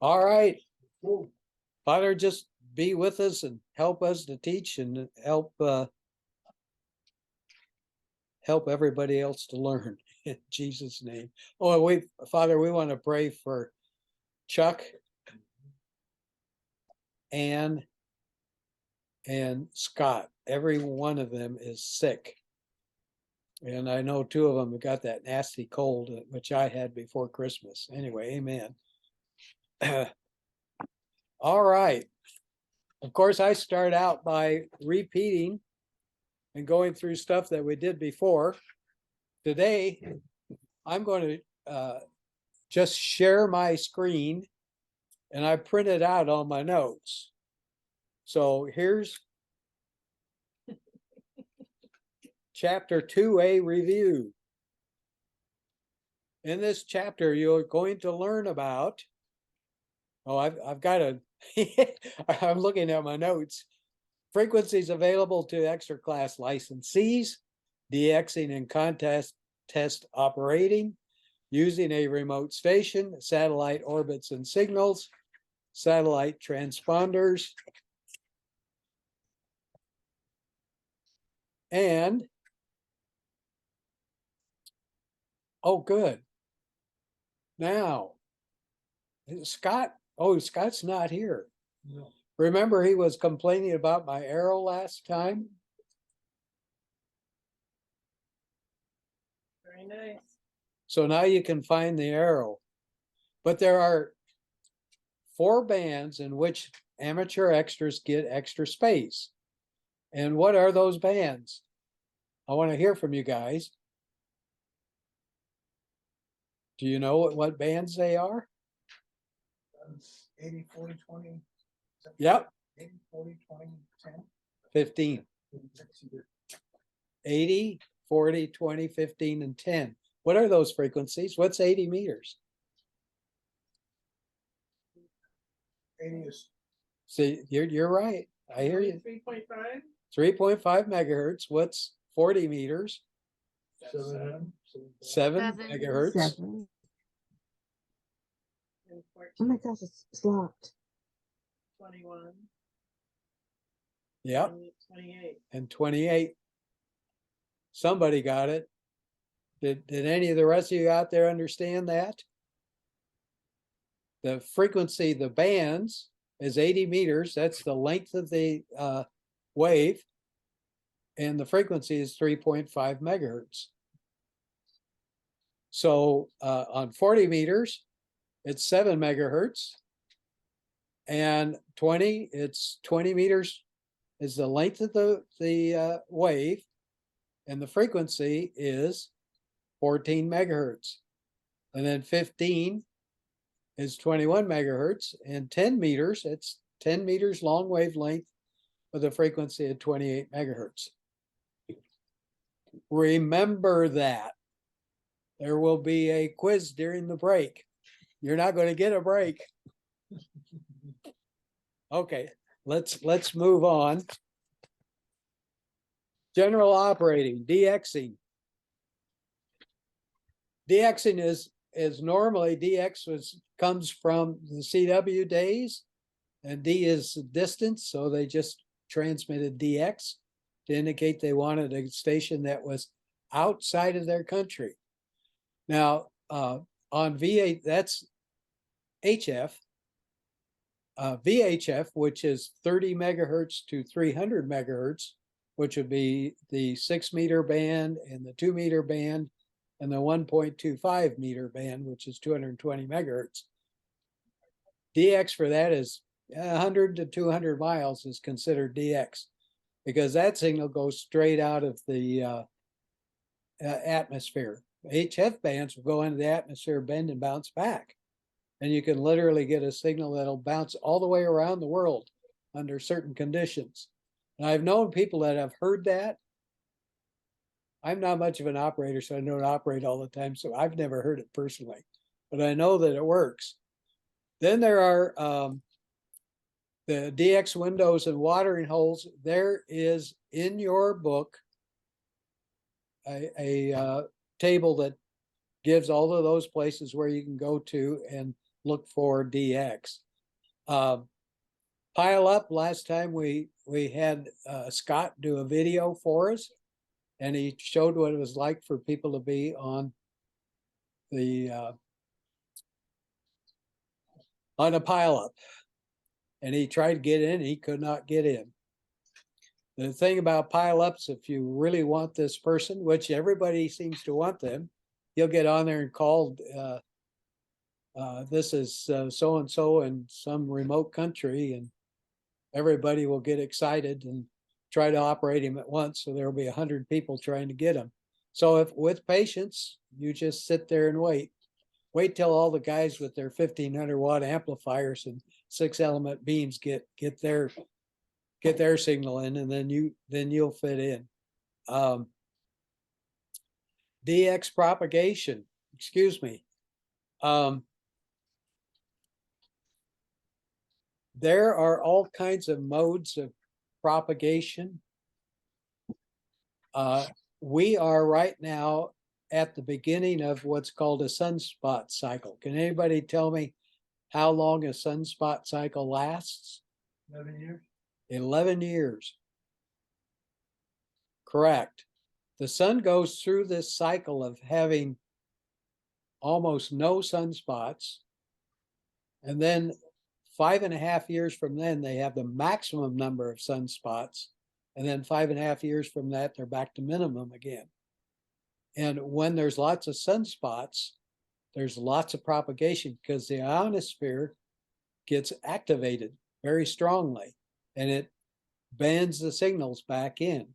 All right. Father, just be with us and help us to teach and help everybody else to learn in Jesus' name. Oh, Father, we want to pray for Chuck, Ann, and Scott. Every one of them is sick. And I know two of them have got that nasty cold, which I had before Christmas. Anyway, amen. All right. Of course, I start out by repeating and going through stuff that we did before. Today, I'm going to just share my screen, and I printed out all my notes. So here's Chapter 2A review. In this chapter, you're going to learn about, I've got a, I'm looking at my notes. Frequencies available to extra class licensees, DXing and contest test operating, using a remote station, satellite orbits and signals, satellite transponders, and oh, good. Now, Scott's not here. No. Remember, he was complaining about my arrow last time? Very nice. So now you can find the arrow. But there are 4 bands in which amateur extras get extra space. And what are those bands? I want to hear from you guys. Do you know what bands they are? 80, 40, 20. Yep. 80, 40, 20, 10. 15. 80, 40, 20, 15, and 10. What are those frequencies? What's 80 meters? 80 is. See, you're right. I hear you. 3.5? 3.5 megahertz. What's 40 meters? 7 megahertz. 7. Oh my gosh, it's locked. 21. Yep. 28. And 28. Somebody got it. Did any of the rest of you out there understand that? The frequency, the bands, is 80 meters. That's the length of the wave. And the frequency is 3.5 megahertz. So on 40 meters, it's 7 megahertz. And 20, it's 20 meters is the length of the wave. And the frequency is 14 megahertz. And then 15 is 21 megahertz. And 10 meters, it's 10 meters long wavelength with a frequency of 28 megahertz. Remember that. There will be a quiz during the break. You're not going to get a break. Okay, let's move on. General operating, DXing. DXing is normally comes from the CW days, and D is distance, so they just transmitted DX to indicate they wanted a station that was outside of their country. Now, on V8, that's HF. VHF, which is 30 megahertz to 300 megahertz, which would be the 6 meter band and the 2 meter band and the 1.25 meter band, which is 220 megahertz. DX for that is 100 to 200 miles is considered DX, because that signal goes straight out of the atmosphere. HF bands will go into the atmosphere, bend and bounce back. And you can literally get a signal that'll bounce all the way around the world under certain conditions. And I've known people that have heard that. I'm not much of an operator, so I don't operate all the time, so I've never heard it personally, but I know that it works. Then there are the DX windows and watering holes. There is in your book a table that gives all of those places where you can go to and look for DX. Pile up, last time we had Scott do a video for us, and he showed what it was like for people to be on the on a pile up. And he tried to get in, he could not get in. The thing about pile ups, if you really want this person, which everybody seems to want them, you'll get on there and call, this is so-and-so in some remote country, and everybody will get excited and try to operate him at once. So there'll be 100 people trying to get him. So if with patience, you just sit there and wait till all the guys with their 1500-watt amplifiers and 6-element beams get their signal in, and then you'll fit in. DX propagation, excuse me. There are all kinds of modes of propagation. We are right now at the beginning of what's called a sunspot cycle. Can anybody tell me how long a sunspot cycle lasts? 11 years. 11 years. Correct. The sun goes through this cycle of having almost no sunspots, and then 5.5 years from then, they have the maximum number of sunspots, and then 5.5 years from that, they're back to minimum again. And when there's lots of sunspots, there's lots of propagation because the ionosphere gets activated very strongly, and it bends the signals back in.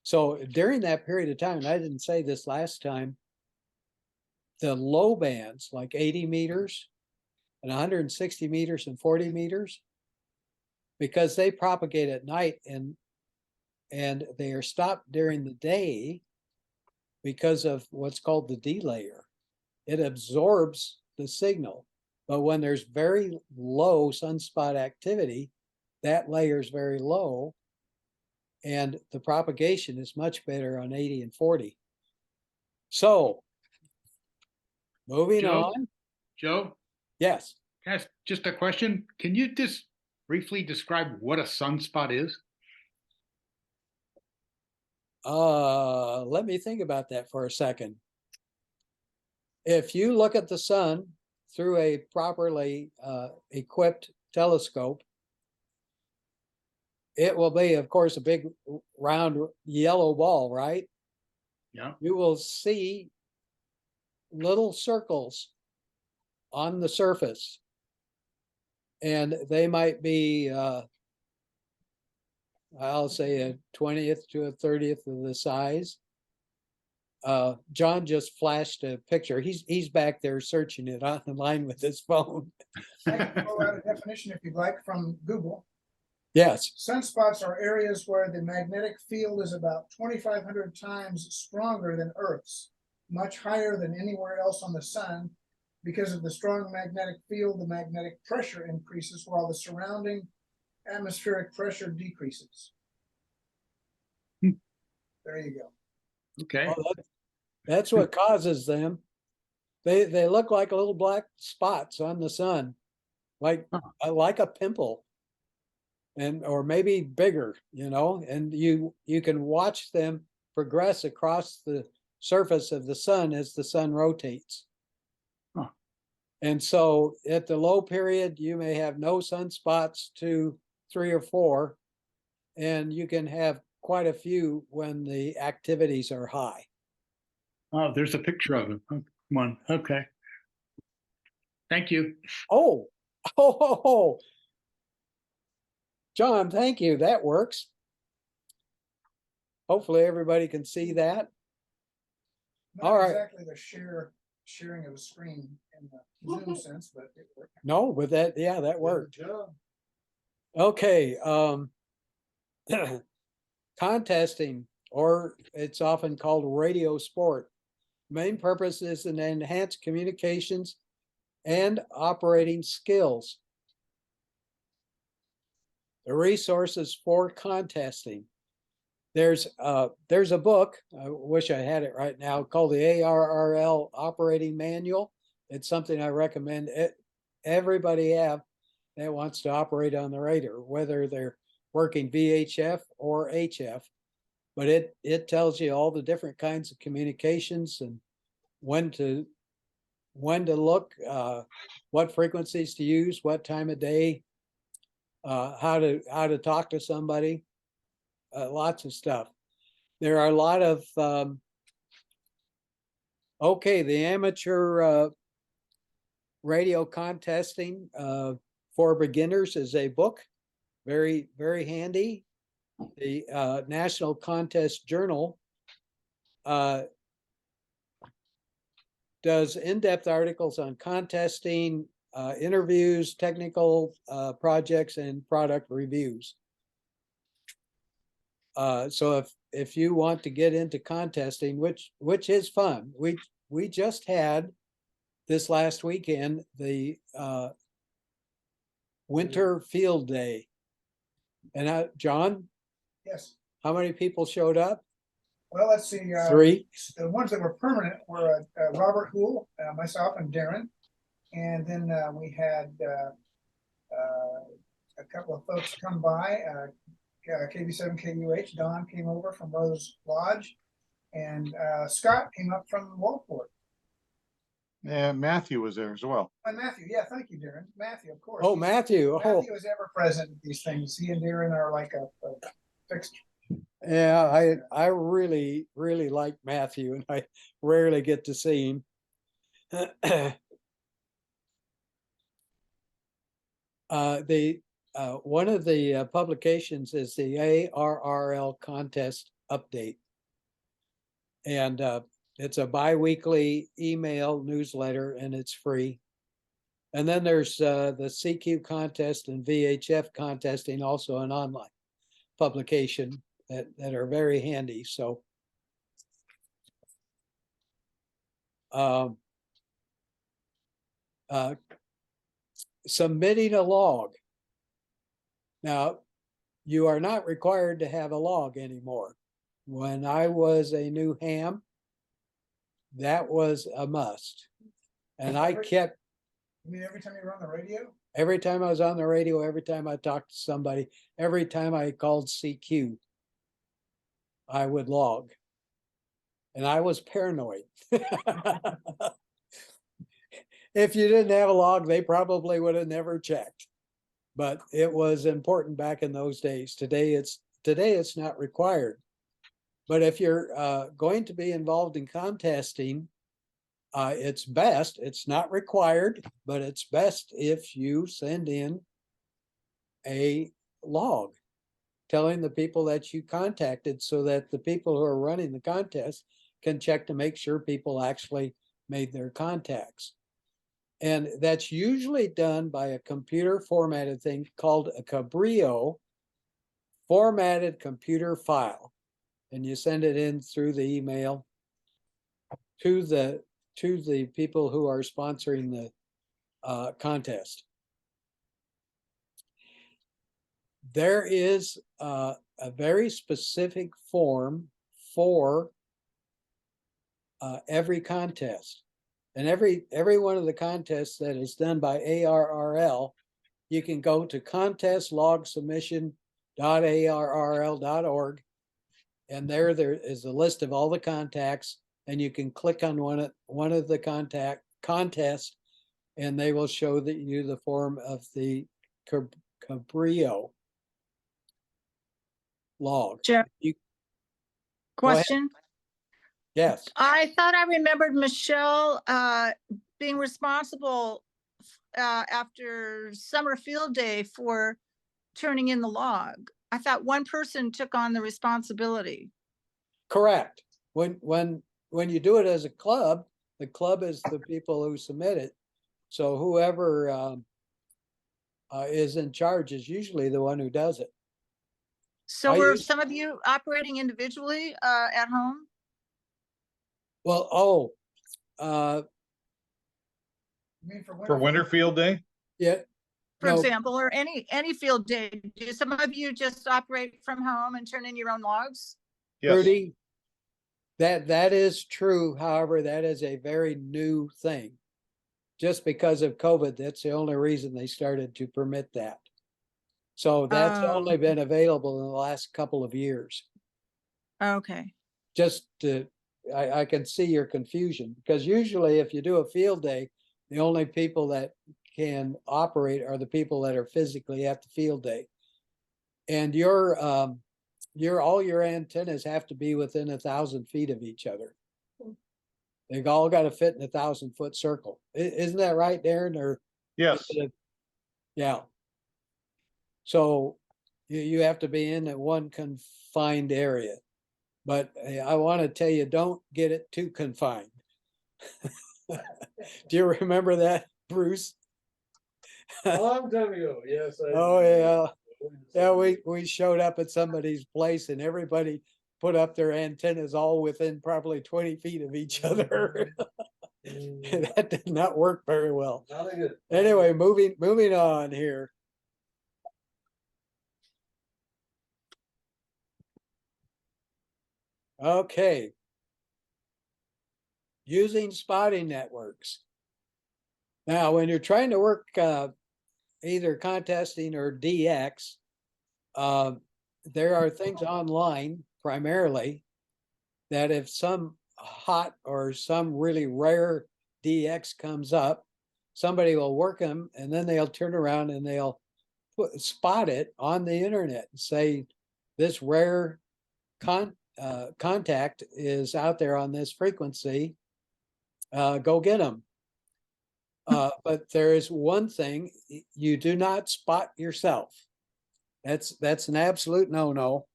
So during that period of time, and I didn't say this last time, the low bands like 80 meters and 160 meters and 40 meters, because they propagate at night and they are stopped during the day because of what's called the D layer. It absorbs the signal, but when there's very low sunspot activity, that layer is very low, and the propagation is much better on 80 and 40. So, moving on. Joe? Yes. Can I ask just a question? Can you just briefly describe what a sunspot is? Let me think about that for a second. If you look at the sun through a properly equipped telescope, it will be, of course, a big round yellow ball, right? Yeah. You will see little circles on the surface, and they might be, I'll say a 20th to a 30th of the size. John just flashed a picture. He's back there searching it online with his phone. I can throw out a definition if you'd like from Google. Yes. Sunspots are areas where the magnetic field is about 2,500 times stronger than Earth's, much higher than anywhere else on the sun. Because of the strong magnetic field, the magnetic pressure increases while the surrounding atmospheric pressure decreases. There you go. Okay. Oh, that's what causes them. They look like little black spots on the sun, like a pimple, or maybe bigger, and you can watch them progress across the surface of the sun as the sun rotates. Huh. And so at the low period, you may have no sunspots to 3 or 4, and you can have quite a few when the activities are high. Oh, there's a picture of it. One. Okay. Thank you. Oh, John, thank you. That works. Hopefully everybody can see that. Not All right. exactly the sharing of a screen in the Zoom sense, but it worked. No, but that worked. Good job. Okay. Contesting, or it's often called radio sport. Main purpose is to enhance communications and operating skills. The resources for contesting. There's a book, I wish I had it right now, called the ARRL Operating Manual. It's something I recommend everybody have that wants to operate on the radar, whether they're working VHF or HF. But it tells you all the different kinds of communications and when to look, what frequencies to use, what time of day, how to talk to somebody, lots of stuff. There are a lot of the amateur radio contesting for beginners is a book, very, very handy. The National Contest Journal does in-depth articles on contesting, interviews, technical projects, and product reviews. So if you want to get into contesting, which is fun, we just had this last weekend the winter field day, and John, Yes. how many people showed up? Well, let's see. 3. The ones that were permanent were Robert Hool, myself, and Daron. And then we had a couple of folks come by. KB7KUH, Don came over from Rose Lodge, and Scott came up from Walport. Yeah, Matthew was there as well. And Matthew, yeah, thank you, Daron. Matthew, of course. Oh, Matthew. Matthew is ever present at these things. He and Daron are like a fixture. Yeah, I really, really like Matthew, and I rarely get to see him. One of the publications is the ARRL contest update, and it's a bi-weekly email newsletter, and it's free. And then there's the CQ contest and VHF contesting, also an online publication that are very handy. So submitting a log. Now, you are not required to have a log anymore. When I was a new ham, that was a must. And I kept, You mean every time you were on the radio? every time I was on the radio, every time I talked to somebody, every time I called CQ, I would log. And I was paranoid. If you didn't have a log, they probably would have never checked. But it was important back in those days. Today it's not required. But if you're going to be involved in contesting, it's best, it's not required, but it's best if you send in a log telling the people that you contacted, so that the people who are running the contest can check to make sure people actually made their contacts. And that's usually done by a computer formatted thing called a Cabrillo, formatted computer file. And you send it in through the email to the people who are sponsoring the contest. There is a very specific form for every contest. And every one of the contests that is done by ARRL, you can go to contestlogsubmission.arrl.org, and there is a list of all the contacts, and you can click on one of the contests, and they will show you the form of the Cabrillo log. Sure. Question? Yes. I thought I remembered Michelle being responsible after summer field day for turning in the log. I thought one person took on the responsibility. Correct. When you do it as a club, the club is the people who submit it. So whoever is in charge is usually the one who does it. So were some of you operating individually at home? Well, You mean For Winterfield Day? yeah. For No, example, or any field day, do some of you just operate from home and turn in your own logs? Yes. Rudy, that is true. However, that is a very new thing. just because of COVID, that's the only reason they started to permit that. So that's only been available in the last couple of years. Okay. Just to, I can see your confusion, because usually if you do a field day, the only people that can operate are the people that are physically at the field day. And all your antennas have to be within 1,000 feet of each other. They've all got to fit in 1,000-foot circle. Isn't that right, Darren? Or Yes, yeah. So you have to be in that one confined area. But I want to tell you, don't get it too confined. Do you remember that, Bruce? Long time ago, yes. Oh, yeah. Yeah, we showed up at somebody's place and everybody put up their antennas all within probably 20 feet of each other. That did not work very well. Not good. Anyway, moving on here. Okay. Using spotting networks. Now, when you're trying to work either contesting or DX, there are things online primarily that if some hot or some really rare DX comes up, somebody will work them and then they'll turn around and they'll spot it on the internet and say, this rare contact is out there on this frequency, go get them. But there is one thing, you do not spot yourself. That's an absolute no-no.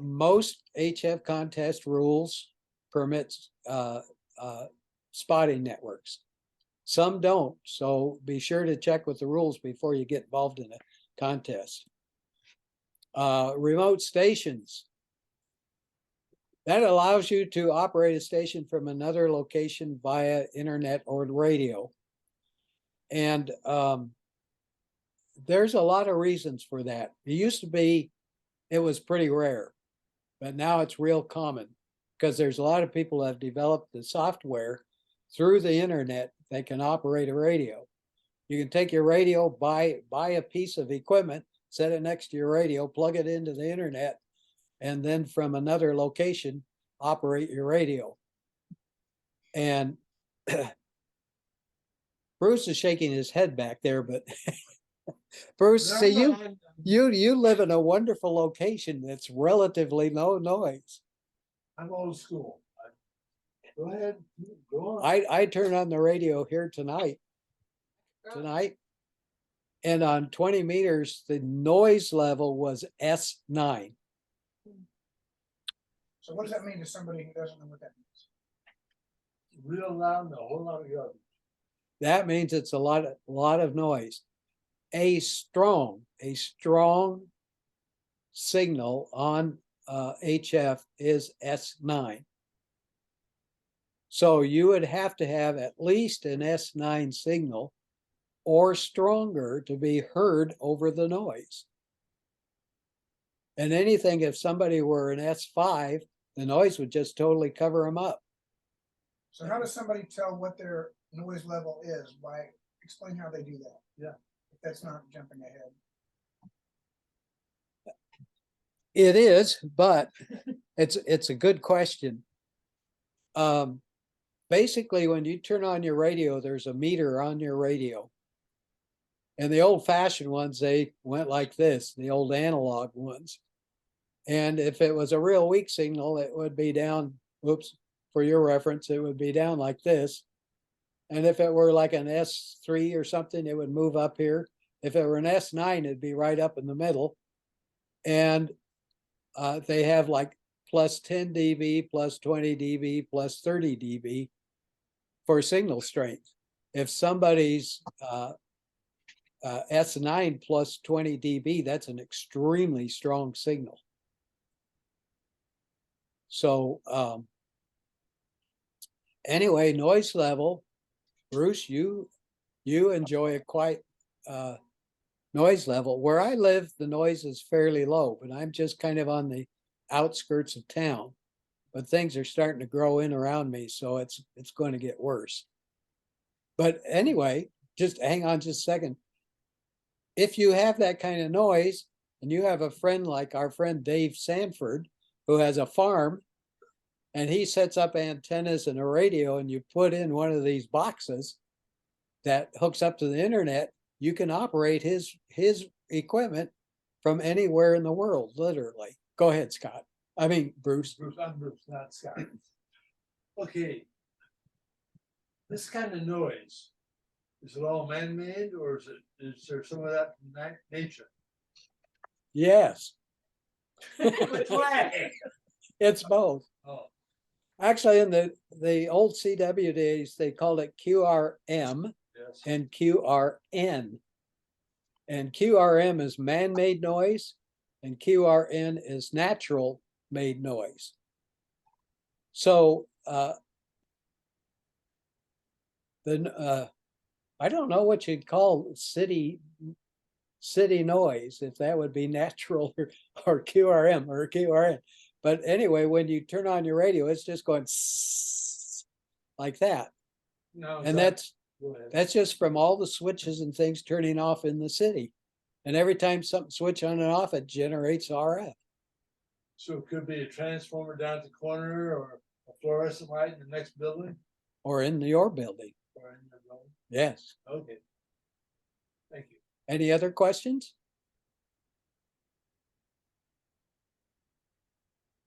Most HF contest rules permits spotting networks. Some don't, so be sure to check with the rules before you get involved in a contest. Remote stations. That allows you to operate a station from another location via internet or radio. And there's a lot of reasons for that. It used to be, it was pretty rare, but now it's real common because there's a lot of people that have developed the software through the internet that can operate a radio. You can take your radio, buy a piece of equipment, set it next to your radio, plug it into the internet, and then from another location, operate your radio. And Bruce is shaking his head back there, but Bruce, see, you live in a wonderful location that's relatively low noise. I'm old school. Go ahead, go on. I turn on the radio here tonight, and on 20 meters, the noise level was S9. So what does that mean to somebody who doesn't know what that means? Real loud and a whole lot of garbage. That means it's a lot of noise. A strong signal on HF is S9. So you would have to have at least an S9 signal or stronger to be heard over the noise. And anything, if somebody were an S5, the noise would just totally cover them up. So how does somebody tell what their noise level is? Explain how they do that. Yeah. If that's not jumping ahead. It is, but it's a good question. Basically, when you turn on your radio, there's a meter on your radio. And the old-fashioned ones, they went like this, the old analog ones. And if it was a real weak signal, it would be down, whoops, for your reference, it would be down like this. And if it were like an S3 or something, it would move up here. If it were an S9, it'd be right up in the middle. And they have like plus 10 dB, plus 20 dB, plus 30 dB for signal strength. If somebody's S9 plus 20 dB, that's an extremely strong signal. So anyway, noise level, Bruce, you enjoy a quite noise level. Where I live, the noise is fairly low, but I'm just kind of on the outskirts of town. But things are starting to grow in around me, so it's going to get worse. But anyway, just hang on just a second. If you have that kind of noise and you have a friend like our friend Dave Sanford, who has a farm, and he sets up antennas and a radio, and you put in one of these boxes that hooks up to the internet, you can operate his equipment from anywhere in the world, literally. Go ahead, Scott. I mean, Bruce. Bruce, I'm Bruce, not Scott. Okay. This kind of noise, is it all man-made or is there some of that from nature? Yes, Which way? it's both. Oh, Actually, in the old CW days, they called it QRM yes. and QRN. And QRM is man-made noise, and QRN is natural made noise. So I don't know what you'd call city noise, if that would be natural or QRM or QRN. But anyway, when you turn on your radio, it's just going like that. No, And that's just from all the switches and things turning off in the city. And every time something switch on and off, it generates RF. so it could be a transformer down at the corner or a fluorescent light in the next building Or in your building. or in the building. Yes. Okay. Thank you. Any other questions?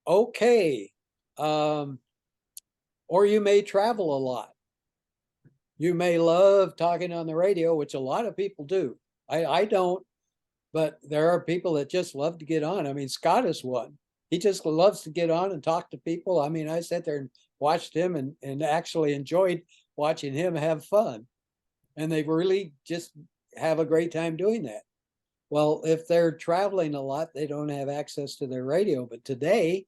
Okay. Or you may travel a lot. You may love talking on the radio, which a lot of people do. I don't, but there are people that just love to get on. I mean, Scott is one. He just loves to get on and talk to people. I mean, I sat there and watched him and actually enjoyed watching him have fun. And they really just have a great time doing that. Well, if they're traveling a lot, they don't have access to their radio. But today,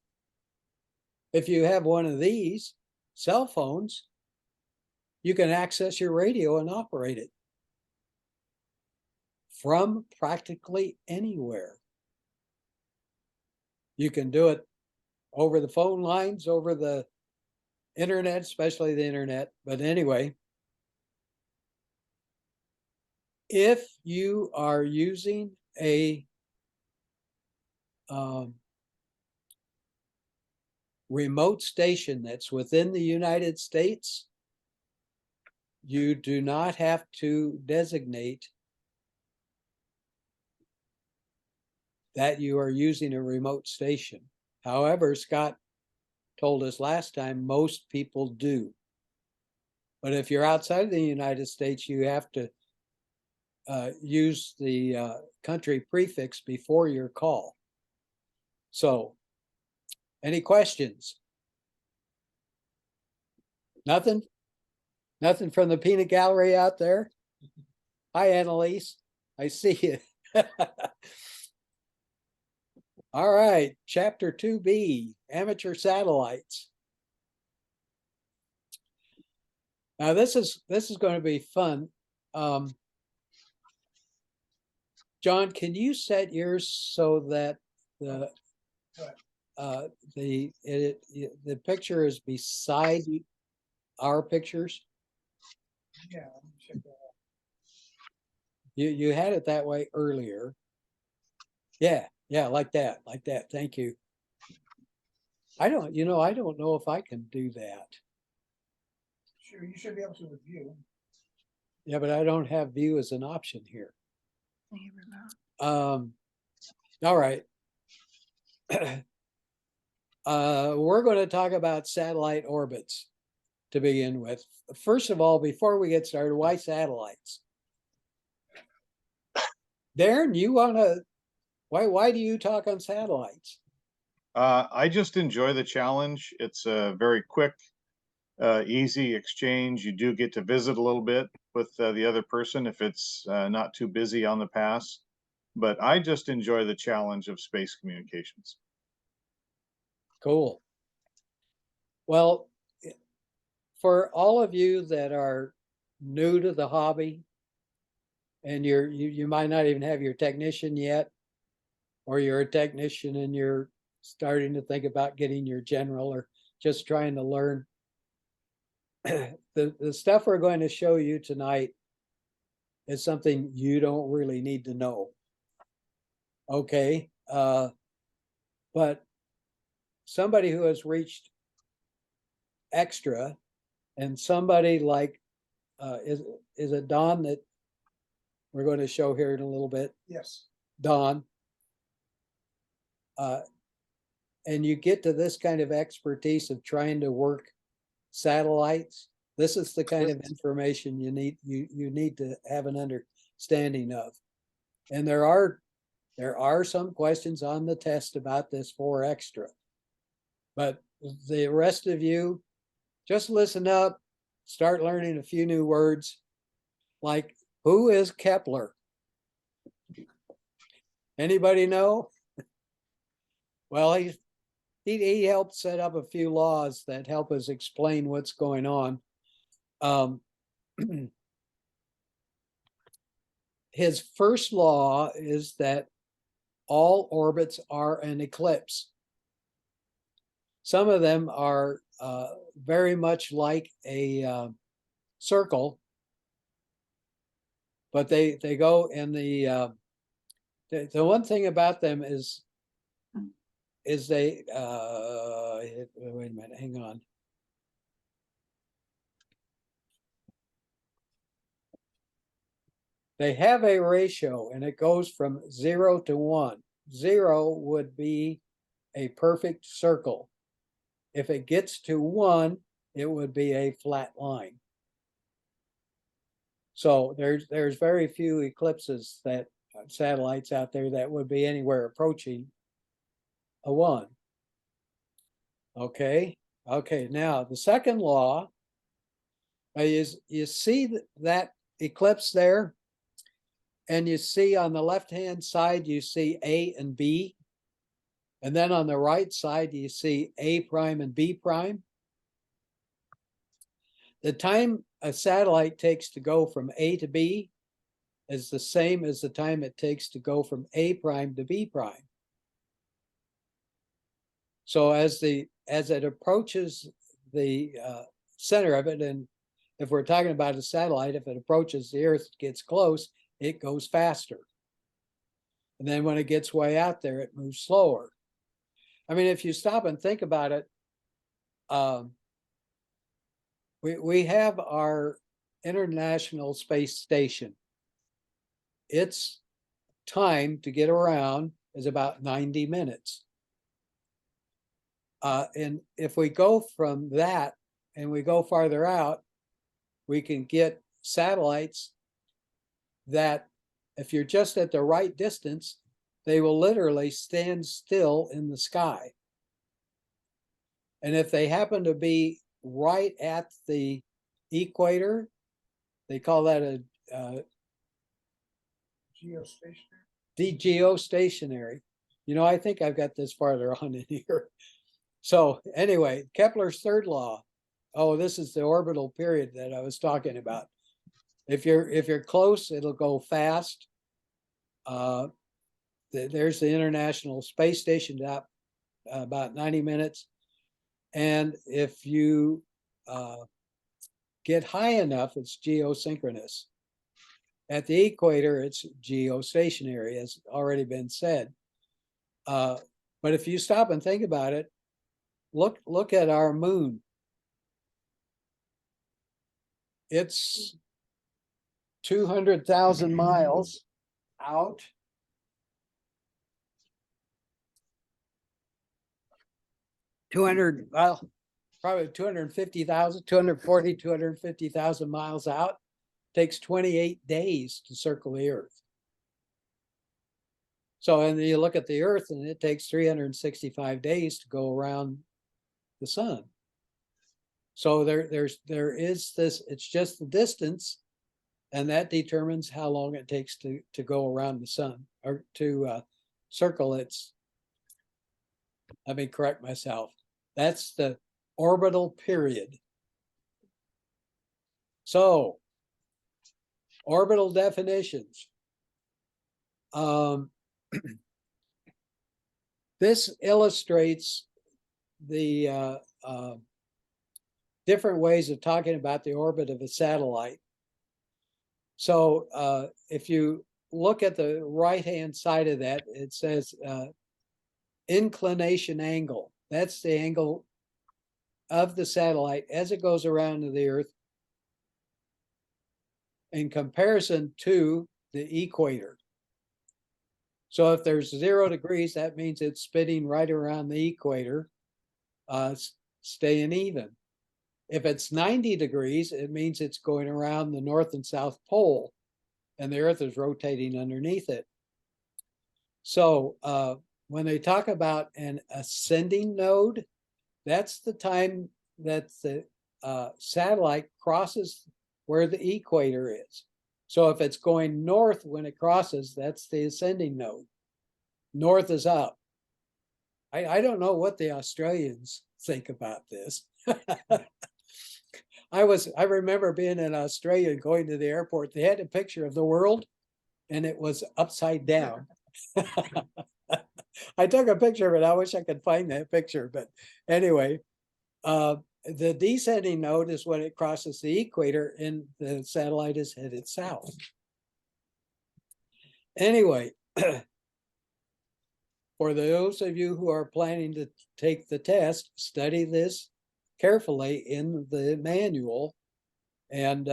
if you have one of these cell phones, you can access your radio and operate it from practically anywhere. You can do it over the phone lines, over the internet, especially the internet. But anyway, if you are using a remote station that's within the United States, you do not have to designate that you are using a remote station. However, Scott told us last time, most people do. But if you're outside of the United States, you have to use the country prefix before your call. So, any questions? Nothing? Nothing from the peanut gallery out there? Hi, Annalise. I see you. All right, chapter 2B, amateur satellites. Now this is going to be fun. John, can you set yours so that the picture is beside our pictures? Yeah, let me check that out. You had it that way earlier. Yeah, like that. Thank you. I don't know if I can do that. Sure, you should be able to review. Yeah, but I don't have view as an option here. All right. We're going to talk about satellite orbits to begin with. First of all, before we get started, why satellites? Darren, why do you talk on satellites? I just enjoy the challenge. It's a very quick, easy exchange. You do get to visit a little bit with the other person if it's not too busy on the pass. But I just enjoy the challenge of space communications. Cool. Well, for all of you that are new to the hobby, and you might not even have your technician yet, or you're a technician and you're starting to think about getting your general or just trying to learn. the stuff we're going to show you tonight is something you don't really need to know. Okay, but somebody who has reached extra, and somebody like, is it Don that we're going to show here in a little bit? Yes. Don. And you get to this kind of expertise of trying to work satellites. This is the kind of information you need to have an understanding of. And there are some questions on the test about this 4 extra. But the rest of you, just listen up, start learning a few new words, like, who is Kepler? Anybody know? Well, he helped set up a few laws that help us explain what's going on. His first law is that all orbits are an eclipse. Some of them are very much like a circle, but they go in the one thing about them is they wait a minute, hang on. They have a ratio, and it goes from 0 to 1. 0 would be a perfect circle. If it gets to 1, it would be a flat line. So there's very few eclipses that satellites out there that would be anywhere approaching a 1. Okay. Now the second law is, you see that eclipse there, and you see on the left-hand side, you see A and B. And then on the right side, you see A prime and B prime. The time a satellite takes to go from A to B is the same as the time it takes to go from A prime to B prime. So as it approaches the center of it, and if we're talking about a satellite, if it approaches the Earth, gets close, it goes faster. And then when it gets way out there, it moves slower. I mean, if you stop and think about it, we have our International Space Station. Its time to get around is about 90 minutes. And if we go from that and we go farther out, we can get satellites that, if you're just at the right distance, they will literally stand still in the sky. And if they happen to be right at the equator, they call that a Geostationary. geostationary. You know, I think I've got this farther on in here. So anyway, Kepler's third law. Oh, this is the orbital period that I was talking about. If you're close, it'll go fast. There's the International Space Station up about 90 minutes. And if you get high enough, it's geosynchronous. At the equator, it's geostationary, as already been said. But if you stop and think about it, look at our moon. It's 200,000 miles out. Probably 250,000, 240, 250,000 miles out. Takes 28 days to circle the Earth. So, and then you look at the Earth, and it takes 365 days to go around the sun. So there is this, it's just the distance, and that determines how long it takes to go around the sun, or to circle its, let me correct myself. That's the orbital period. So, orbital definitions. This illustrates the different ways of talking about the orbit of a satellite. So if you look at the right-hand side of that, it says inclination angle. That's the angle of the satellite as it goes around to the Earth in comparison to the equator. So if there's 0 degrees, that means it's spinning right around the equator, staying even. If it's 90 degrees, it means it's going around the North and South Pole, and the Earth is rotating underneath it. So when they talk about an ascending node, that's the time that the satellite crosses where the equator is. So if it's going north when it crosses, that's the ascending node. North is up. I don't know what the Australians think about this. I remember being in Australia and going to the airport. They had a picture of the world and it was upside down. I took a picture of it. I wish I could find that picture, but anyway, the descending node is when it crosses the equator and the satellite is headed south. Anyway, for those of you who are planning to take the test, study this carefully in the manual and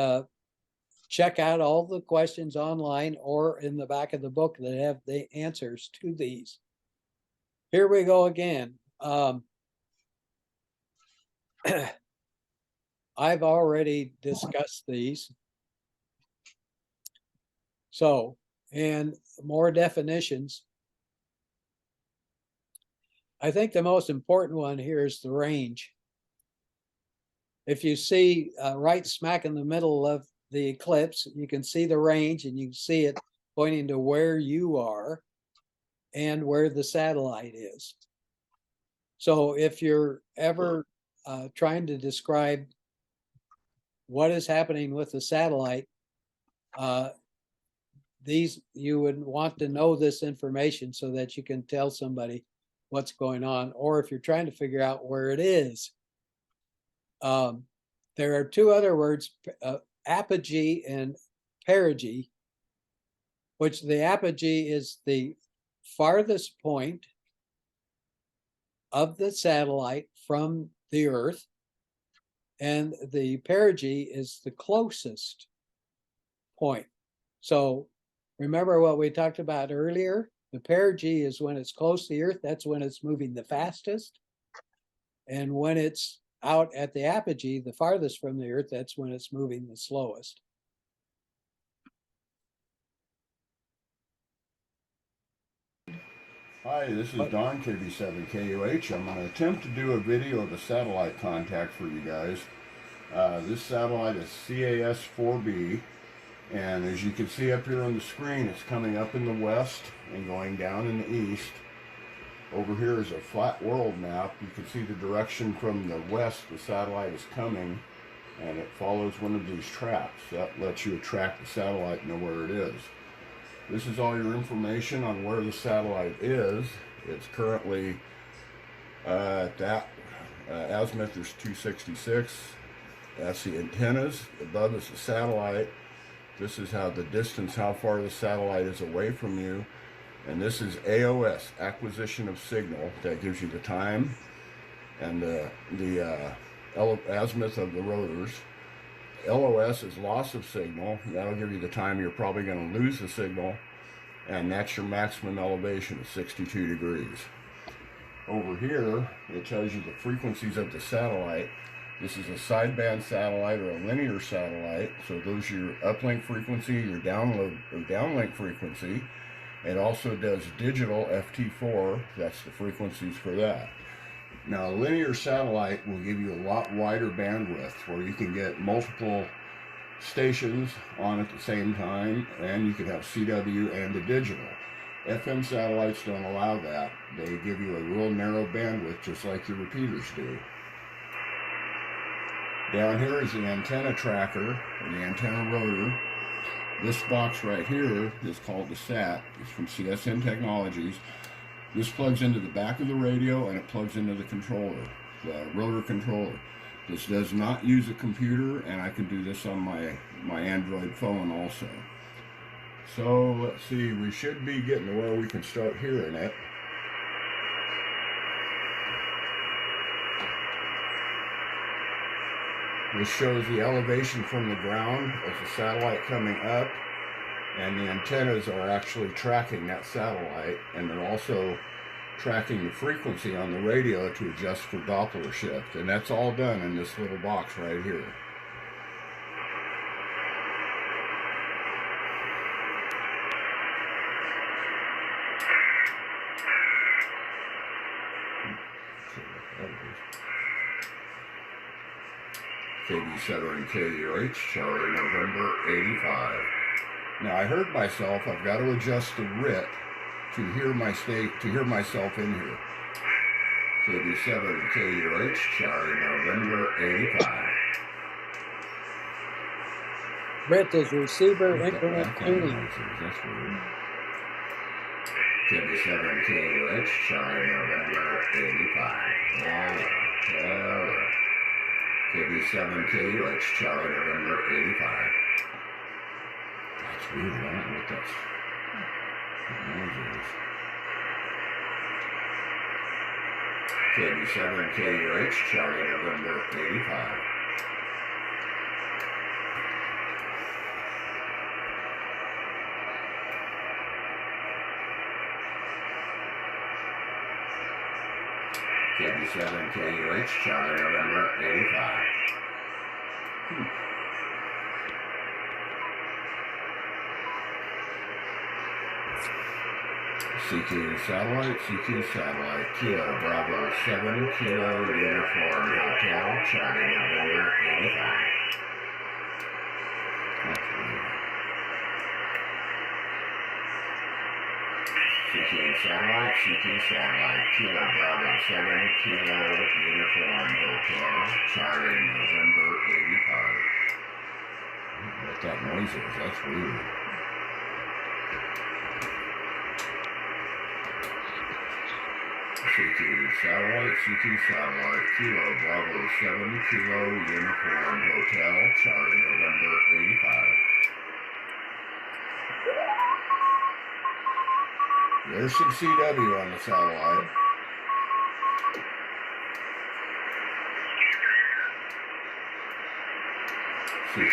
check out all the questions online or in the back of the book that have the answers to these. Here we go again. I've already discussed these. So, and more definitions. I think the most important one here is the range. If you see right smack in the middle of the eclipse, you can see the range and you can see it pointing to where you are and where the satellite is. So if you're ever trying to describe what is happening with the satellite, you would want to know this information so that you can tell somebody what's going on, or if you're trying to figure out where it is. There are two other words, apogee and perigee, which the apogee is the farthest point of the satellite from the Earth, and the perigee is the closest point. So remember what we talked about earlier? The perigee is when it's close to the Earth, that's when it's moving the fastest. And when it's out at the apogee, the farthest from the Earth, that's when it's moving the slowest. Hi, this is Don KB7KUH. I'm going to attempt to do a video of a satellite contact for you guys. This satellite is CAS-4B, and as you can see up here on the screen, it's coming up in the west and going down in the east. Over here is a flat world map. You can see the direction from the west the satellite is coming, and it follows one of these tracks. That lets you track the satellite and know where it is. This is all your information on where the satellite is. It's currently at that azimuth is 266. That's the antennas. Above is the satellite. This is how far the satellite is away from you. And this is AOS, acquisition of signal. That gives you the time and the azimuth of the rotors. LOS is loss of signal. That'll give you the time you're probably going to lose the signal, and that's your maximum elevation of 62 degrees. Over here, it tells you the frequencies of the satellite. This is a sideband satellite or a linear satellite, so those are your uplink frequency, your downlink frequency. It also does digital FT4, that's the frequencies for that. Now, a linear satellite will give you a lot wider bandwidth where you can get multiple stations on at the same time, and you can have CW and the digital. FM satellites don't allow that. They give you a real narrow bandwidth, just like your repeaters do. Down here is the antenna tracker, or the antenna rotor. This box right here is called the SAT. It's from CSN Technologies. This plugs into the back of the radio and it plugs into the controller, the rotor controller. This does not use a computer, and I can do this on my Android phone also. So let's see, we should be getting to where we can start hearing it. This shows the elevation from the ground as the satellite coming up, and the antennas are actually tracking that satellite, and they're also tracking the frequency on the radio to adjust for Doppler shift, and that's all done in this little box right here. KB7KUH, Charlie, November 85. Now I heard myself. I've got to adjust the RIT to hear my state, to hear myself in here. KB7KUH, Charlie, November 85. RIT is receiver increment tuning. That's weird. KB7KUH, Charlie, November 85. KB7KUH, Charlie, November 85. That's weird. I don't know what that's. KB7KUH, Charlie, November 85. KB7KUH, Charlie, November 85. CQ satellite, Kilo Bravo 7, Kilo Uniform Hotel, Charlie, November 85. That's weird. CQ satellite, Kilo Bravo 7, Kilo Uniform Hotel, Charlie, November 85. I don't know what that noise is, that's weird. CQ satellite, Kilo Bravo 7, Kilo Uniform Hotel, Charlie, November 85. There's some CW on the satellite. CQ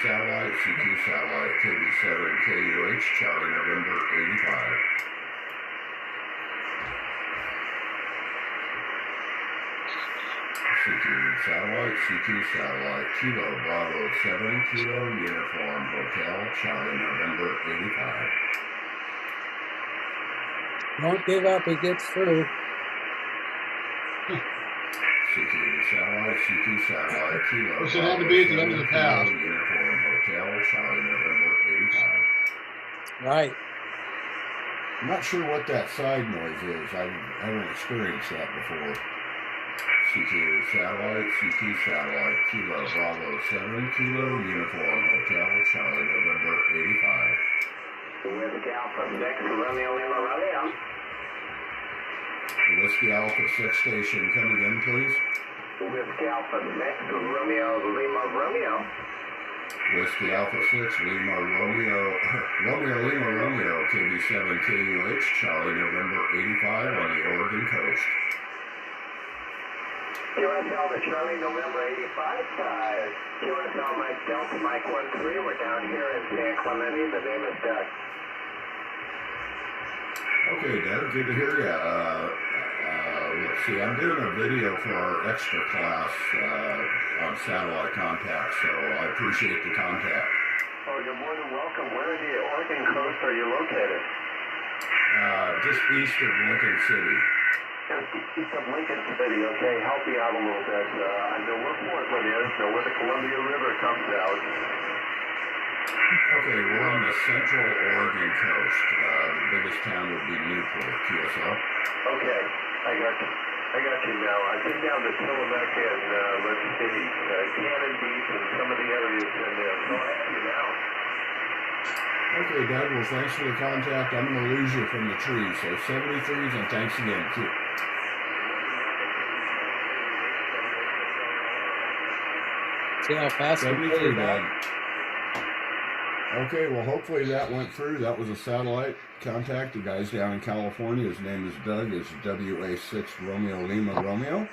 satellite, KB7KUH, Charlie, November 85. CQ satellite, Kilo Bravo 7, Kilo Uniform Hotel, Charlie, November 85. Don't give up, he gets through. CQ satellite, Kilo What's it had to be at the end of the path? Uniform Hotel, Charlie, November 85. Right. I'm not sure what that side noise is. I haven't experienced that before. CQ satellite, Kilo Bravo 7, Kilo Uniform Hotel, Charlie, November 85. Whiskey Alpha 6, Romeo Lima Romeo. Whiskey Alpha 6 station, come again, please. Whiskey Alpha 6, Romeo Lima Romeo. Whiskey Alpha 6, Lima Romeo, Romeo Lima Romeo, KB7KUH, Charlie, November 85 on the Oregon coast. QSL to Charlie, November 85. QSL Mike Delta, Mike 13. We're down here in San Clemente. The name is Doug. Okay, Doug, good to hear you. Let's see, I'm doing a video for our extra class on satellite contact, so I appreciate the contact. Oh, you're more than welcome. Where in the Oregon coast are you located? Just east of Lincoln City. East of Lincoln City, okay. Help me out a little bit. I know where Portland is, know where the Columbia River comes out. Okay, we're on the central Oregon coast. The biggest town would be Newport, QSL. Okay, I got you now. I've been down to Tillamook and, let's see, Cannon Beach and some of the areas in there. So I have you now. Okay, Doug, well, thanks for the contact. I'm going to lose you from the tree, so 73s and thanks again. See how fast it 73, faded Doug. out? Okay, well, hopefully that went through. That was a satellite contact. The guy's down in California. His name is Doug. It's WA6 Romeo Lima Romeo.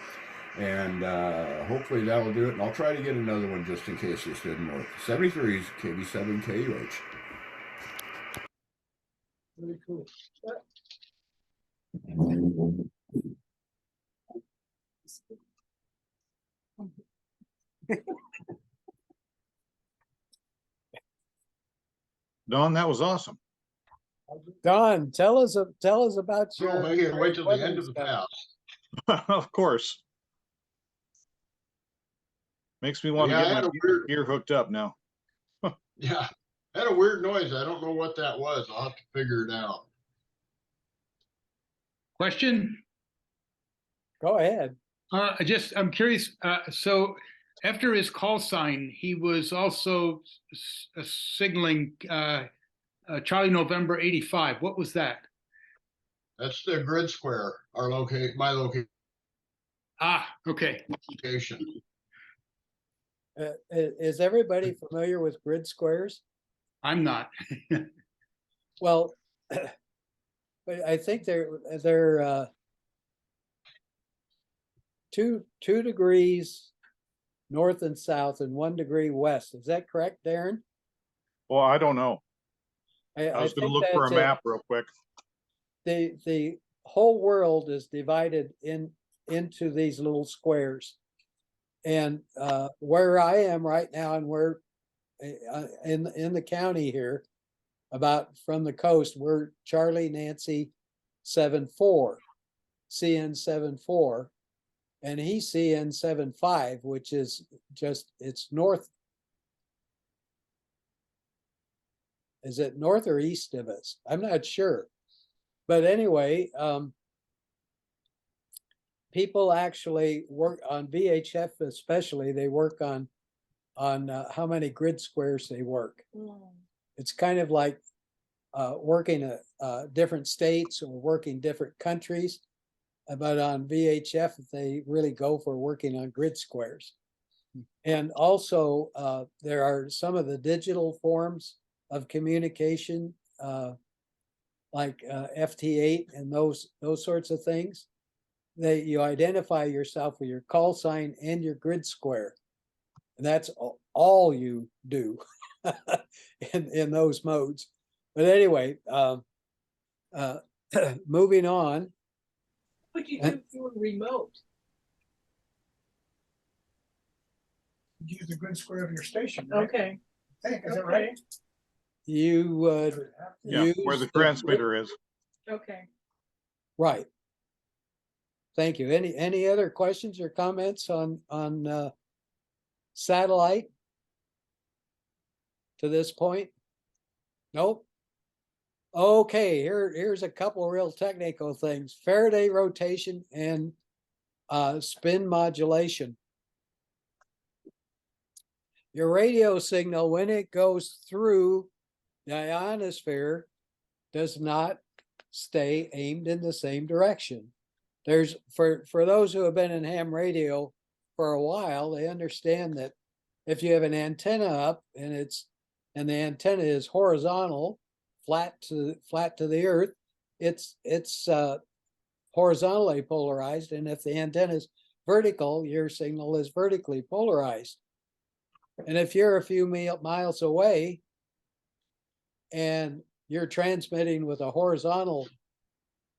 And hopefully that'll do it. And I'll try to get another one just in case this didn't work. 73's KB7KUH. Very cool. Don, that was awesome. Don, tell us about your. Well, maybe wait till the end of the stuff. pass. Of course. Makes me want Yeah, I to had get my a weird- gear hooked up now. Yeah, I had a weird noise. I don't know what that was. I'll have to figure it out. Question? Go ahead. I'm curious. So after his call sign, he was also signaling Charlie November 85. What was that? That's the grid square, my Ah, okay. location. Is everybody familiar with grid squares? I'm not. Well, but I think they're 2 degrees north and south and 1 degree west. Is that correct, Daron? Well, I don't know. I I was going think to look for a that's it. map real quick. The whole world is divided into these little squares. And where I am right now, and we're in the county here, about from the coast, we're Charlie Nancy 74, CN 74, and he's CN 75, which is just it's north. Is it north or east of us? I'm not sure, but anyway, people actually work on VHF, especially. They work on how many grid squares they work. It's kind of like working different states or working different countries, but on VHF, they really go for working on grid squares. And also, there are some of the digital forms of communication, like FT8 and those sorts of things. You identify yourself with your call sign and your grid square. And that's all you do in those modes. But anyway, moving on. What do you do if you were remote? Use the grid square of your station, right? Okay. I think, is that right? You would Yeah, where the transmitter is. Okay. Right. Thank you. Any other questions or comments on satellite to this point? Nope. Okay, here's a couple real technical things. Faraday rotation and spin modulation. Your radio signal, when it goes through the ionosphere, does not stay aimed in the same direction. There's for those who have been in ham radio for a while, they understand that if you have an antenna up and the antenna is horizontal, flat to the earth, it's horizontally polarized, and if the antenna is vertical, your signal is vertically polarized. And if you're a few miles away and you're transmitting with a horizontal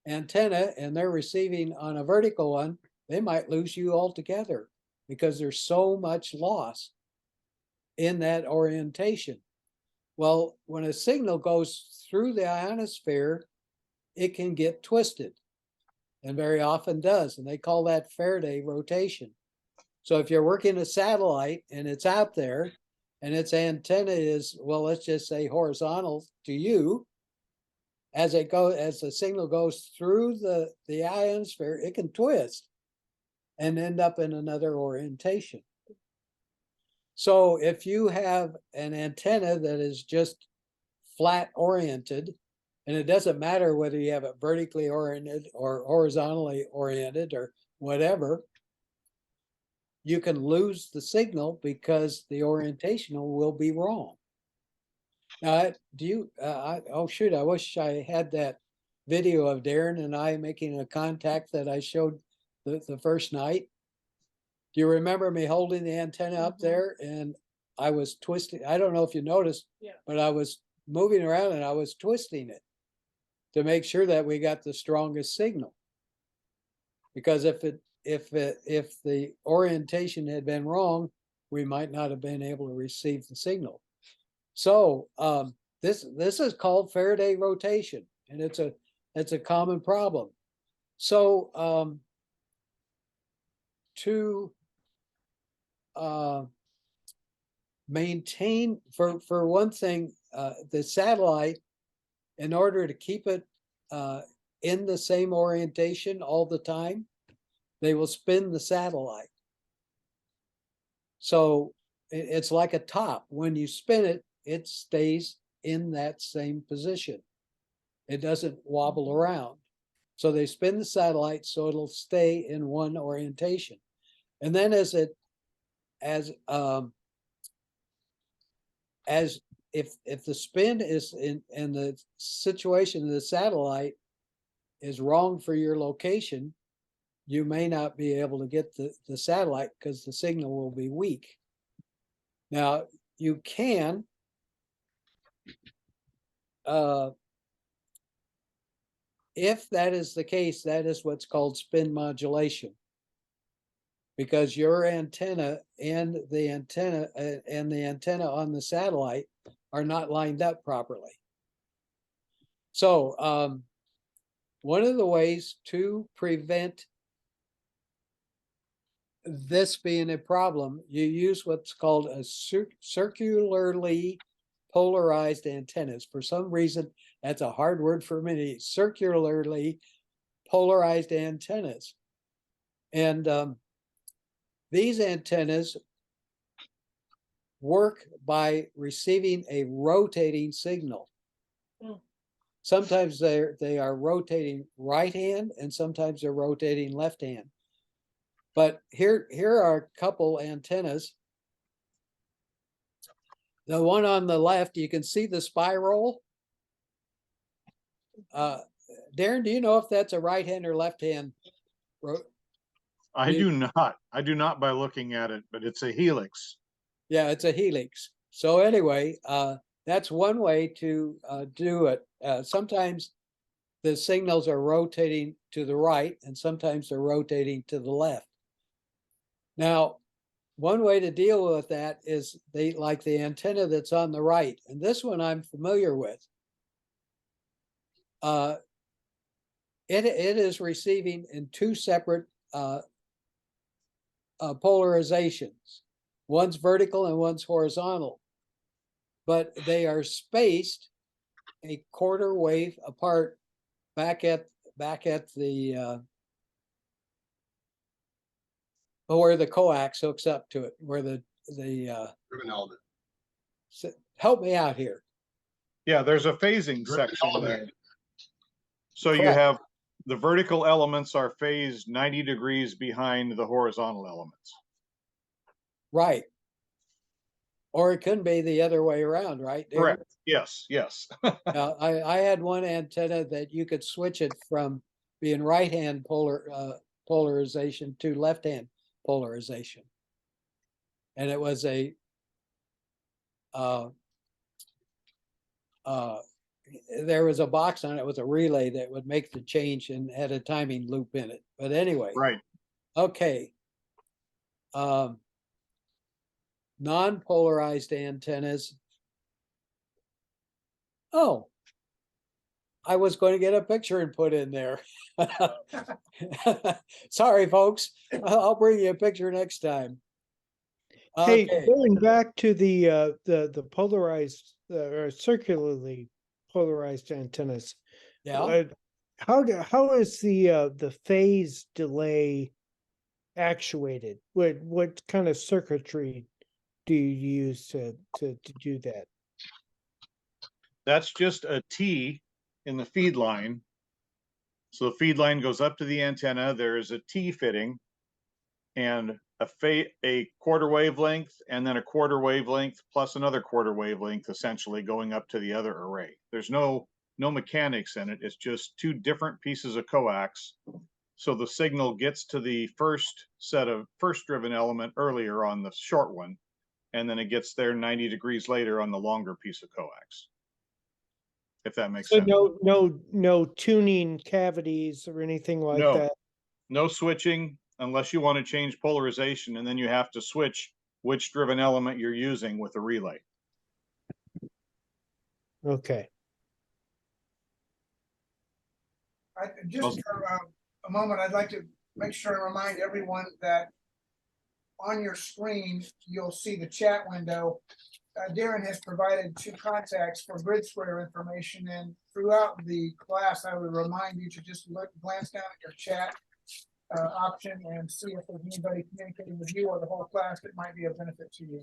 antenna and they're receiving on a vertical one, they might lose you altogether because there's so much loss in that orientation. Well, when a signal goes through the ionosphere, it can get twisted, and very often does, and they call that Faraday rotation. So if you're working a satellite and it's out there and its antenna is, well, let's just say horizontal to you, as the signal goes through the ionosphere, it can twist and end up in another orientation. So if you have an antenna that is just flat oriented, and it doesn't matter whether you have it vertically oriented or horizontally oriented or whatever, you can lose the signal because the orientation will be wrong. Now, oh shoot, I wish I had that video of Daron and I making a contact that I showed the first night. Do you remember me holding the antenna up there and I was twisting? I don't know if you noticed, Yeah. but I was moving around and I was twisting it to make sure that we got the strongest signal. Because if the orientation had been wrong, we might not have been able to receive the signal. So this is called Faraday rotation, and it's a common problem. So to maintain, for one thing, the satellite, in order to keep it in the same orientation all the time, they will spin the satellite. So it's like a top. When you spin it, it stays in that same position. It doesn't wobble around. So they spin the satellite so it'll stay in one orientation. And then as if the spin is in the situation of the satellite is wrong for your location, you may not be able to get the satellite because the signal will be weak. Now, you can if that is the case, that is what's called spin modulation, because your antenna and the antenna on the satellite are not lined up properly. So one of the ways to prevent this being a problem, you use what's called a circularly polarized antennas. For some reason, that's a hard word for me. Circularly polarized antennas. And these antennas work by receiving a rotating signal. Sometimes they are rotating right hand and sometimes they're rotating left hand. But here are a couple antennas. The one on the left, you can see the spiral. Daron, do you know if that's a right hand or left hand? I do not by looking at it, but it's a helix. Yeah, it's a helix. So anyway, that's one way to do it. Sometimes the signals are rotating to the right and sometimes they're rotating to the left. Now, one way to deal with that is like the antenna that's on the right, and this one I'm familiar with. It is receiving in two separate polarizations. One's vertical and one's horizontal, but they are spaced a quarter wave apart back at the where the coax hooks up to it, where the Ribbon element. help me out here. Yeah, there's a phasing section there. So Correct. you have the vertical elements are phased 90 degrees behind the horizontal elements. Right. Or it couldn't be the other way around, right? Daron? Correct. Yes, yes. Now, I had one antenna that you could switch it from being right-hand polarization to left-hand polarization. And it was a there was a box on it with a relay that would make the change and had a timing loop in it. But anyway, Right. okay. Non-polarized antennas. Oh, I was going to get a picture and put in there. Sorry, folks. I'll bring you a picture next time. Hey, Okay. going back to the polarized or circularly polarized antennas. Yeah. How is the phase delay actuated? What kind of circuitry do you use to do that? That's just a T in the feed line. So the feed line goes up to the antenna. There is a T fitting and a quarter wavelength and then a quarter wavelength plus another quarter wavelength, essentially going up to the other array. There's no mechanics in it. It's just two different pieces of coax. So the signal gets to the first driven element earlier on the short one, and then it gets there 90 degrees later on the longer piece of coax. If that makes So sense. no tuning cavities or anything like No. that. No switching unless you want to change polarization, and then you have to switch which driven element you're using with a relay. Okay. Just for a moment, I'd like to make sure and remind everyone that on your screen, you'll see the chat window. Daron has provided 2 contacts for grid square information, and throughout the class, I would remind you to just glance down at your chat option and see if there's anybody communicating with you or the whole class that might be of benefit to you.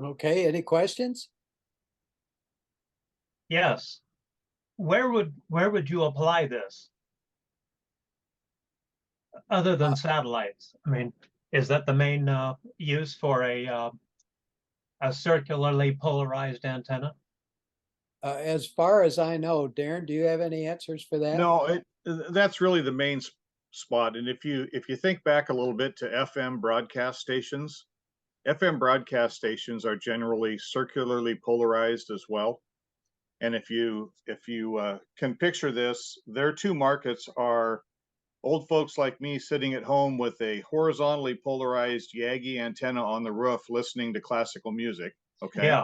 Okay, any questions? Yes. Where would you apply this? Other than satellites? I mean, is that the main use for a circularly polarized antenna? As far as I know, Daron, do you have any answers for that? No, that's really the main spot. And if you think back a little bit to FM broadcast stations are generally circularly polarized as well. And if you can picture this, their 2 markets are old folks like me sitting at home with a horizontally polarized Yagi antenna on the roof listening to classical music. Okay. Yeah.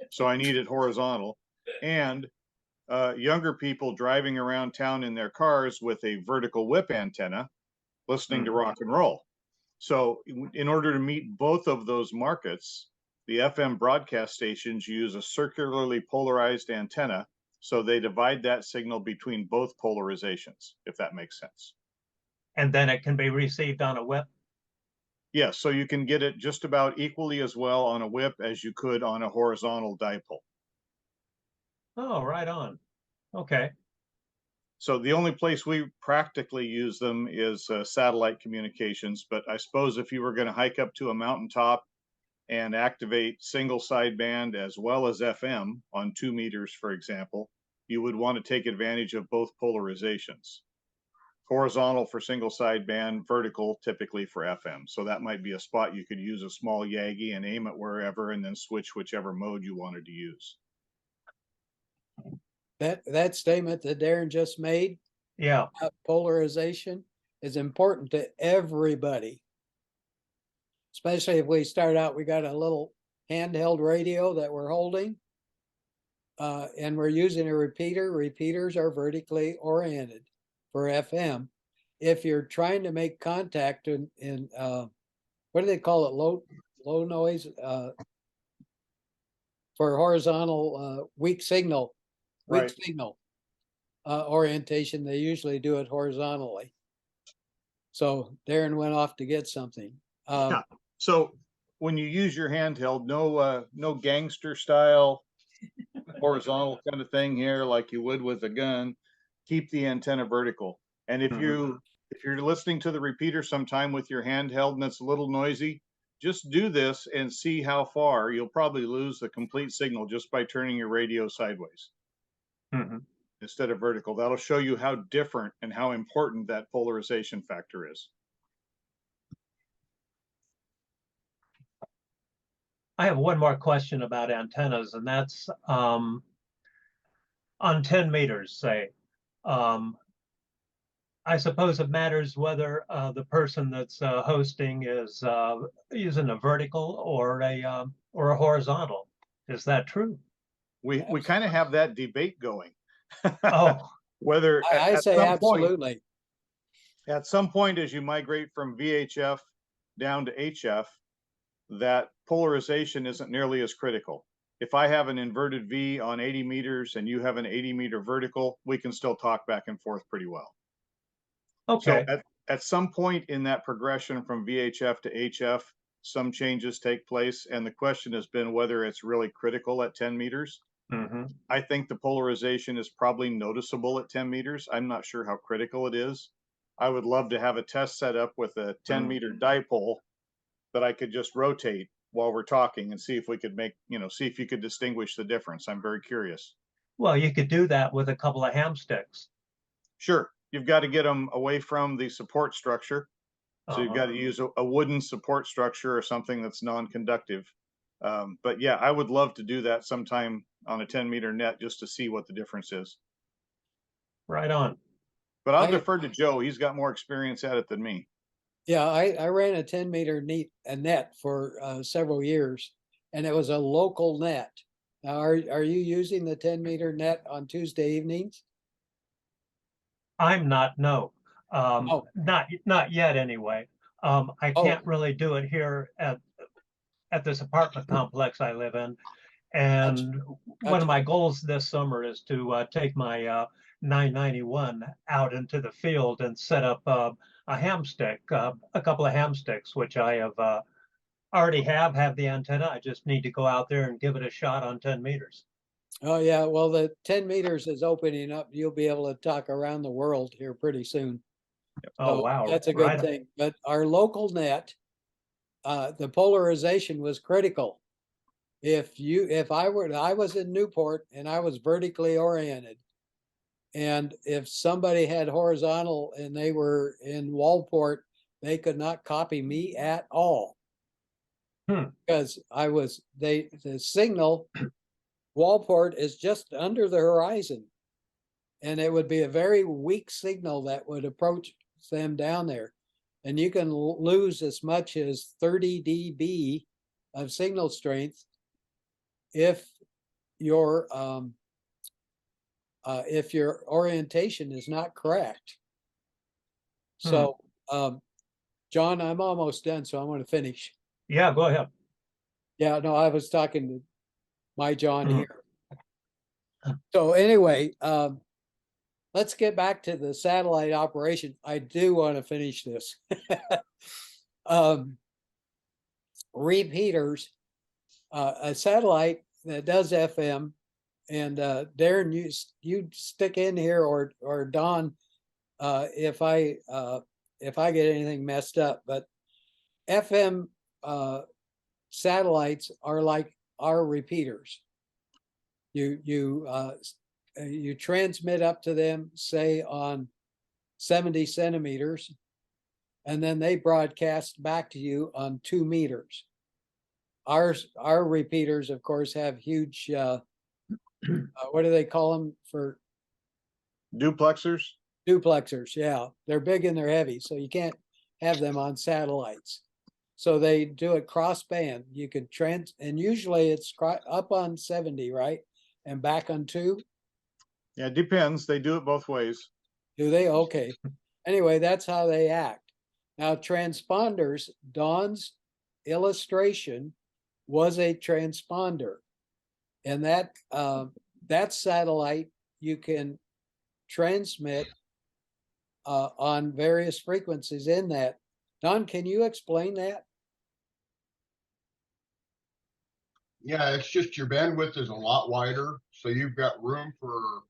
So I need it horizontal. And younger people driving around town in their cars with a vertical whip antenna listening to rock and roll. So in order to meet both of those markets, the FM broadcast stations use a circularly polarized antenna. So they divide that signal between both polarizations, if that makes sense. And then it can be received on a whip? Yes, so you can get it just about equally as well on a whip as you could on a horizontal dipole. Oh, right on. Okay. So the only place we practically use them is satellite communications. But I suppose if you were going to hike up to a mountaintop and activate single sideband as well as FM on 2 meters, for example, you would want to take advantage of both polarizations. Horizontal for single sideband, vertical typically for FM. So that might be a spot you could use a small Yagi and aim it wherever and then switch whichever mode you wanted to use. That statement that Daron just made, Yeah, about polarization, is important to everybody. Especially if we start out, we got a little handheld radio that we're holding, and we're using a repeater. Repeaters are vertically oriented for FM. If you're trying to make contact in what do they call it? Low noise, for horizontal weak signal. Weak Right. signal orientation, they usually do it horizontally. So Daron went off to get something. Yeah. So when you use your handheld, no gangster style horizontal kind of thing here like you would with a gun. Keep the antenna vertical. And if you're listening to the repeater sometime with your handheld and it's a little noisy, just do this and see how far. You'll probably lose the complete signal just by turning your radio sideways. Instead of vertical. That'll show you how different and how important that polarization factor is. I have one more question about antennas, and that's on 10 meters, say. I suppose it matters whether the person that's hosting is using a vertical or a horizontal. Is that true? We kind of have that debate going. Oh, Whether I say absolutely. At some point, as you migrate from VHF down to HF, that polarization isn't nearly as critical. If I have an inverted V on 80 meters and you have an 80-meter vertical, we can still talk back and forth pretty well. okay. So at some point in that progression from VHF to HF, some changes take place. And the question has been whether it's really critical at 10 meters. Mhm. I think the polarization is probably noticeable at 10 meters. I'm not sure how critical it is. I would love to have a test set up with a 10-meter dipole that I could just rotate while we're talking and see if we could make, see if you could distinguish the difference. I'm very curious. Well, you could do that with a couple of ham sticks. Sure, you've got to get them away from the support structure. So you've got to use a wooden support structure or something that's non-conductive. But yeah, I would love to do that sometime on a 10-meter net just to see what the difference is. Right on. But I'll defer to Joe. He's got more experience at it than me. Yeah, I ran a 10-meter net for several years, and it was a local net. Now, are you using the 10-meter net on Tuesday evenings? I'm not, no. Oh. Not yet anyway. I can't really do it here at this apartment complex I live in. And one of my goals this summer is to take my 991 out into the field and set up a ham stick, a couple of ham sticks, which I have already have the antenna. I just need to go out there and give it a shot on 10 meters. Oh yeah, well the 10 meters is opening up. You'll be able to talk around the world here pretty soon. Oh, So wow. that's a good thing. But our local net, the polarization was critical. I was in Newport and I was vertically oriented. And if somebody had horizontal and they were in Walport, they could not copy me at all. Because the signal, Walport is just under the horizon. And it would be a very weak signal that would approach them down there. And you can lose as much as 30 dB of signal strength if your orientation is not correct. So, John, I'm almost done, so I'm going to finish. Yeah, go ahead. Yeah, no, I was talking to my John here. So anyway, let's get back to the satellite operation. I do want to finish this. Repeaters, a satellite that does FM, and Daron, you stick in here, or Don, if I get anything messed up. But FM satellites are like our repeaters. You transmit up to them, say on 70 centimeters, and then they broadcast back to you on 2 meters. Our repeaters, of course, have huge, what do they call them for? Duplexers? Duplexers, yeah. They're big and they're heavy, so you can't have them on satellites. So they do it cross band. You could and usually it's up on 70, right? And back on 2? Yeah, it depends. They do it both ways. Do they? Okay. Anyway, that's how they act. Now, transponders, Don's illustration was a transponder. And that satellite you can transmit on various frequencies in that. Don, can you explain that? Yeah, it's just your bandwidth is a lot wider, so you've got room for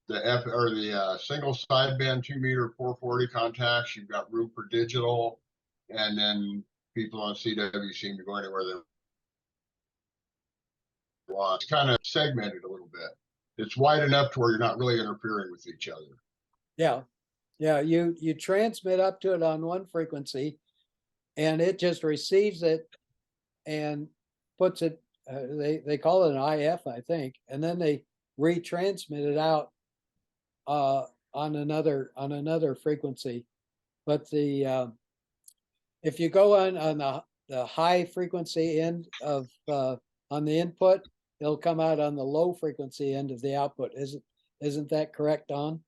the single sideband 2 meter 440 contacts. You've got room for digital, and then people on CW seem to go anywhere they want. It's kind of segmented a little bit. It's wide enough to where you're not really interfering with each other. Yeah. Yeah, you transmit up to it on one frequency, and it just receives it and puts it. They call it an IF, I think, and then they retransmit it out on another frequency. But if you go on the high frequency end of on the input, it'll come out on the low frequency end of the output. Isn't that correct, Don?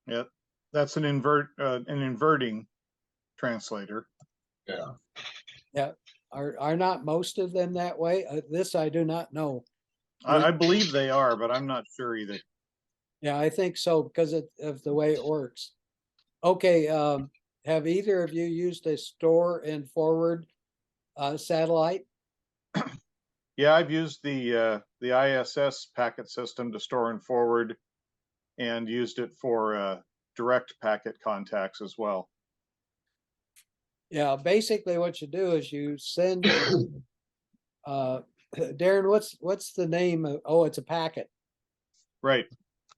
Yeah, that's an inverting translator. Yeah. Yeah. Are not most of them that way? This I do not know. I believe they are, but I'm not sure either. Yeah, I think so because of the way it works. Okay, have either of you used a store and forward satellite? Yeah, I've used the ISS packet system to store and forward, and used it for direct packet contacts as well. Yeah, basically what you do is you send, Darren, what's the name of, oh, it's a packet. Right.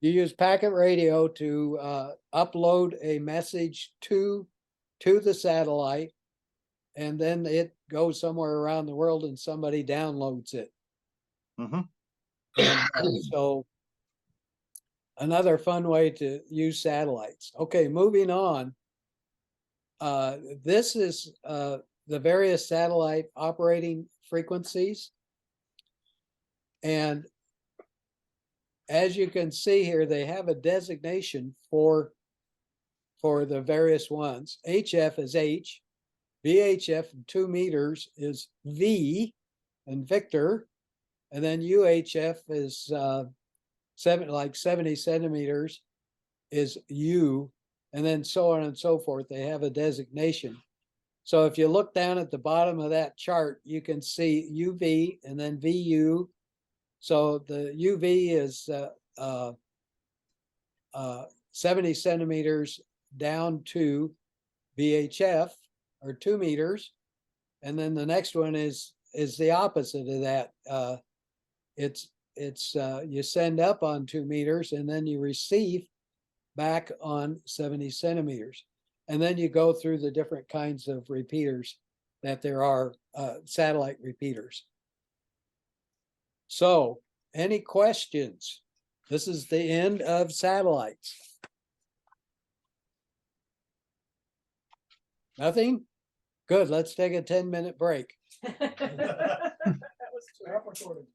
You use packet radio to upload a message to the satellite, and then it goes somewhere around the world and somebody downloads it. Mm-hmm. And so another fun way to use satellites. Okay, moving on. This is the various satellite operating frequencies. And as you can see here, they have a designation for the various ones. HF is H, VHF in 2 meters is V and Victor, and then UHF is 70 centimeters is U, and then so on and so forth. They have a designation. So if you look down at the bottom of that chart, you can see UV and then VU. So the UV is 70 centimeters down to VHF, or 2 meters. And then the next one is the opposite of that. It's you send up on 2 meters and then you receive back on 70 centimeters. And then you go through the different kinds of repeaters that there are, satellite repeaters. So, any questions? This is the end of satellites. Nothing? Good, let's take a 10-minute break. That was Stop recording.